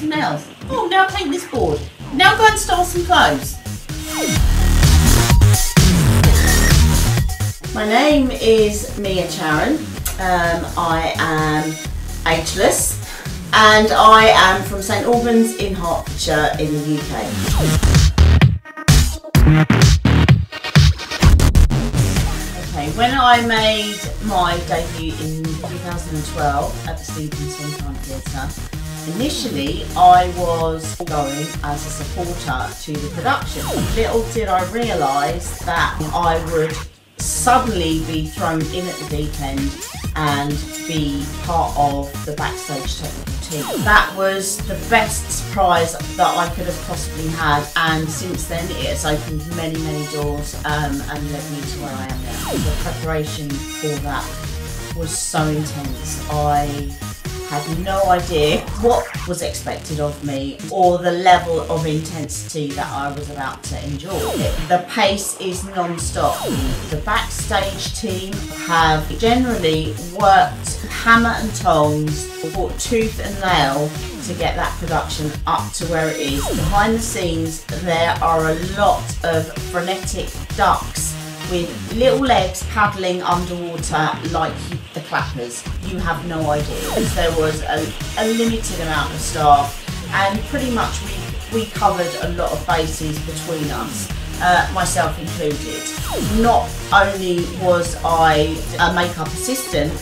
some nails. Oh, now paint this board. Now go and style some clothes. My name is Mia Charran. I am ageless and I am from St Albans in Hertfordshire in the UK. Okay, when I made my debut in 2012 at the Stevenson Theatre, initially I was going as a supporter to the production. Little did I realise that I would suddenly be thrown in at the deep end and be part of the backstage technical team. That was the best surprise that I could have possibly had, and since then it has opened many, many doors and led me to where I am now. The preparation for that was so intense. I had no idea what was expected of me or the level of intensity that I was about to enjoy. The pace is non-stop. The backstage team have generally worked hammer and tongs, fought tooth and nail to get that production up to where it is. Behind the scenes there are a lot of frenetic ducks with little legs paddling underwater like the clappers. You have no idea. There was a limited amount of staff, and pretty much we covered a lot of bases between us, myself included. Not only was I a makeup assistant,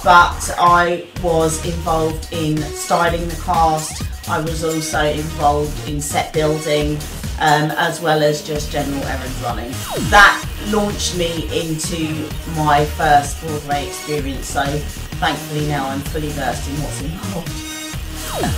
but I was involved in styling the cast. I was also involved in set building, as well as just general errand running. That launched me into my first Broadway experience, so thankfully now I'm fully versed in what's involved.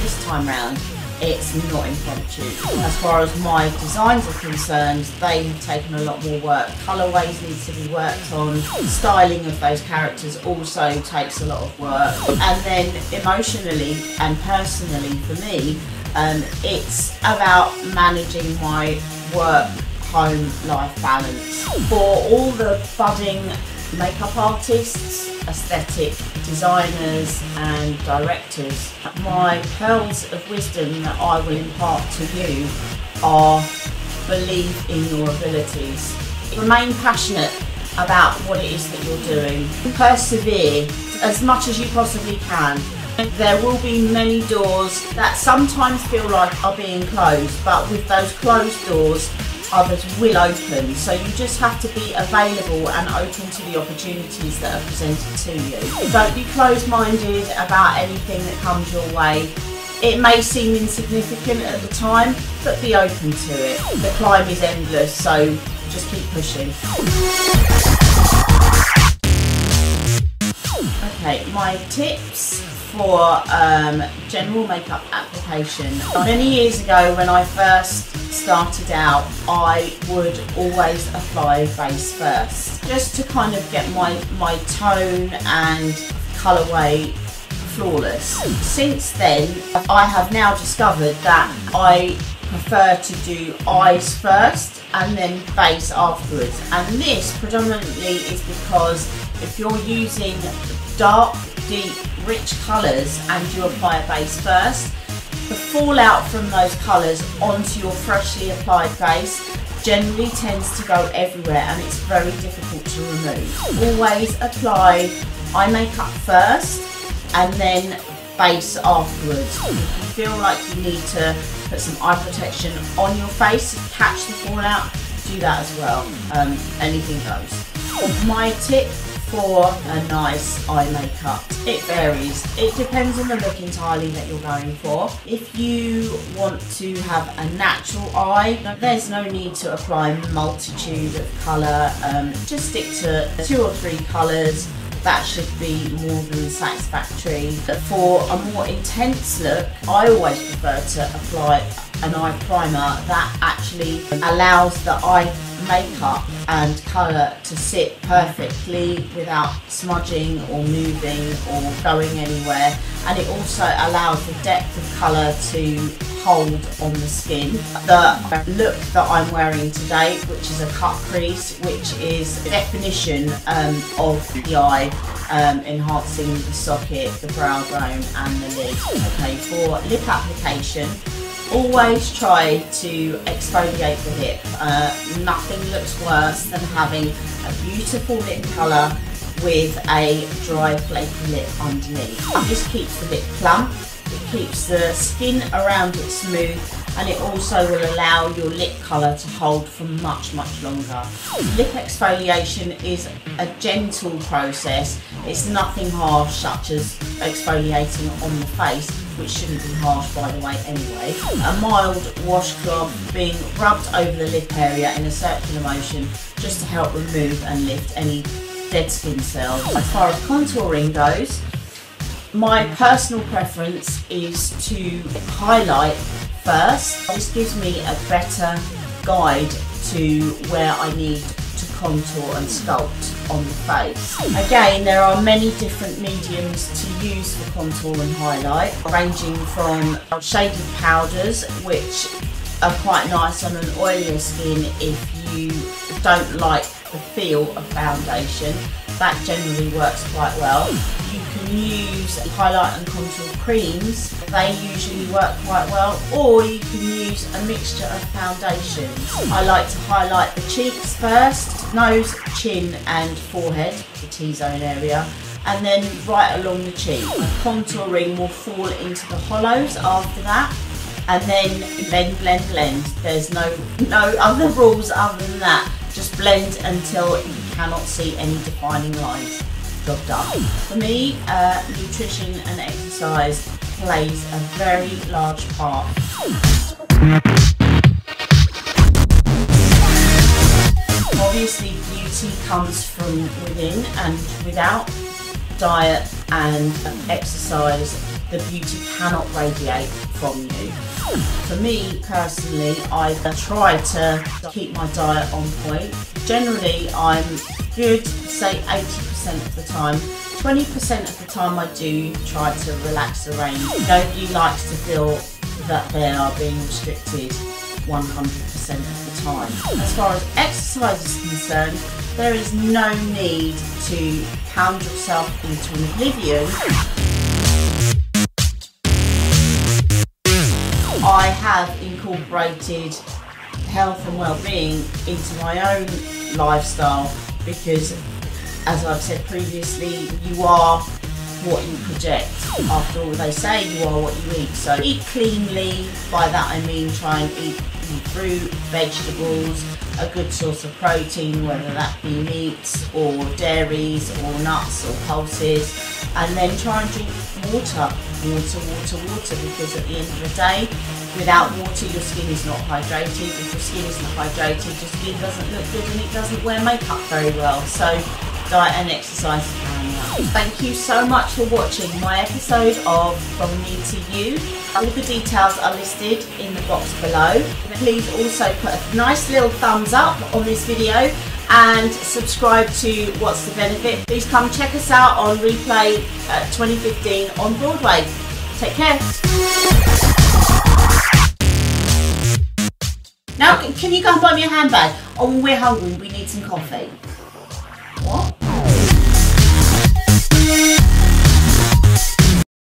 This time round, it's not impromptu. As far as my designs are concerned, they have taken a lot more work. Colourways need to be worked on. Styling of those characters also takes a lot of work. And then emotionally and personally for me, it's about managing my work-home life balance. For all the budding makeup artists, aesthetic designers and directors, my pearls of wisdom that I will impart to you are: believe in your abilities. Remain passionate about what it is that you're doing. Persevere as much as you possibly can. There will be many doors that sometimes feel like are being closed, but with those closed doors, others will open. So you just have to be available and open to the opportunities that are presented to you. Don't be closed-minded about anything that comes your way. It may seem insignificant at the time, but be open to it. The climb is endless, so just keep pushing. Okay, my tips for general makeup application. Many years ago when I first started out, I would always apply base first, just to kind of get my tone and colourway flawless. Since then, I have now discovered that I prefer to do eyes first and then base afterwards. And this predominantly is because if you're using dark, deep, rich colours and you apply a base first, the fallout from those colours onto your freshly applied base generally tends to go everywhere and it's very difficult to remove. Always apply eye makeup first and then base afterwards. If you feel like you need to put some eye protection on your face to catch the fallout, do that as well. Anything goes. My tip for a nice eye makeup, it varies. It depends on the look entirely that you're going for. If you want to have a natural eye, there's no need to apply a multitude of colour. Just stick to 2 or 3 colours. That should be more than satisfactory. For a more intense look, I always prefer to apply an eye primer that actually allows the eye makeup and colour to sit perfectly without smudging or moving or going anywhere, and it also allows the depth of colour to hold on the skin. The look that I'm wearing today, which is a cut crease, which is the definition of the eye, enhancing the socket, the brow bone and the lid. Okay, for lip application, always try to exfoliate the lip. Nothing looks worse than having a beautiful lip colour with a dry flaky lip underneath. This keeps the lip plump, it keeps the skin around it smooth, and it also will allow your lip colour to hold for much longer. Lip exfoliation is a gentle process. It's nothing harsh such as exfoliating on the face, which shouldn't be harsh by the way anyway. A mild washcloth being rubbed over the lip area in a circular motion just to help remove and lift any dead skin cells. As far as contouring goes, my personal preference is to highlight first. This gives me a better guide to where I need to contour and sculpt on the face. Again, there are many different mediums to use for contour and highlight, ranging from shaded powders, which are quite nice on an oilier skin if you don't like the feel of foundation. That generally works quite well. You can use highlight and contour creams, they usually work quite well, or you can use a mixture of foundations. I like to highlight the cheeks first, nose, chin and forehead, the T-zone area, and then right along the cheek. Contouring will fall into the hollows after that, and then blend. There's no other rules other than that. Just blend until you cannot see any defining lines. Job done. For me, nutrition and exercise plays a very large part. Obviously, beauty comes from within, and without diet and exercise, the beauty cannot radiate from you. For me personally, I try to keep my diet on point. Generally, I'm good, say 80% of the time. 20% of the time I do try to relax the reins. Nobody likes to feel that they are being restricted 100% of the time. As far as exercise is concerned, there is no need to pound yourself into an oblivion. I have incorporated health and well-being into my own lifestyle because, as I've said previously, you are what you project. After all, they say you are what you eat. So eat cleanly. By that I mean try and eat fruit, vegetables, a good source of protein, whether that be meats or dairies or nuts or pulses, and then try and drink water, because at the end of the day, without water your skin is not hydrated. If your skin is not hydrated, your skin doesn't look good and it doesn't wear makeup very well. So diet and exercise is paramount. Thank you so much for watching my episode of From Me to You. All the details are listed in the box below. Please also put a nice little thumbs up on this video and subscribe to What's the Benefit. Please come check us out on replay 2015 on Broadway. Take care. Now, can you go and buy me a handbag? Oh, we're hungry, we need some coffee. What?